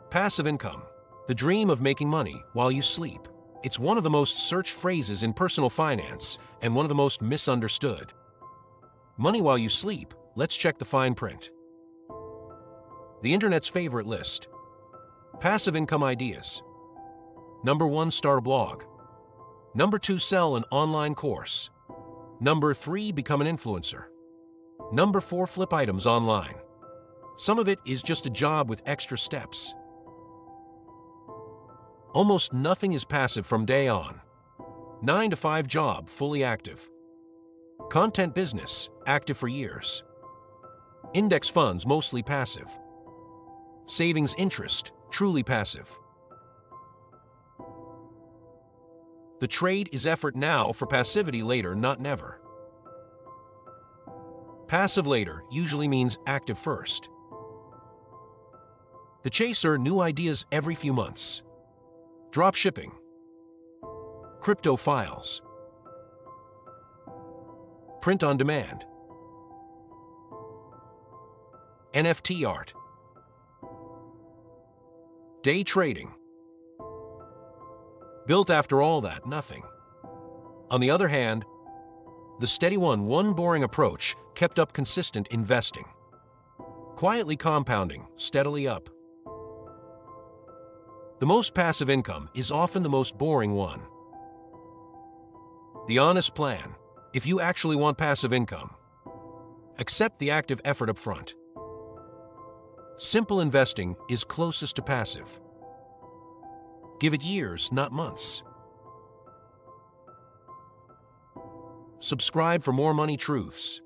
Passive income, the dream of making money while you sleep. It's one of the most searched phrases in personal finance and one of the most misunderstood. Money while you sleep, let's check the fine print. The internet's favorite list. Passive income ideas. Number 1, start a blog. Number 2, sell an online course. Number 3, become an influencer. Number 4, flip items online. Some of it is just a job with extra steps. Almost nothing is passive from day on. 9 to 5 job, fully active. Content business, active for years. Index funds, mostly passive. Savings interest, truly passive. The trade is effort now for passivity later, not never. Passive later usually means active first. The chaser, new ideas every few months. Drop shipping. Crypto files. Print on demand. NFT art. Day trading. Built after all that, nothing. On the other hand, the steady one boring approach kept up consistent investing. Quietly compounding, steadily up. The most passive income is often the most boring one. The honest plan, if you actually want passive income, accept the active effort up front. Simple investing is closest to passive. Give it years, not months. Subscribe for more money truths.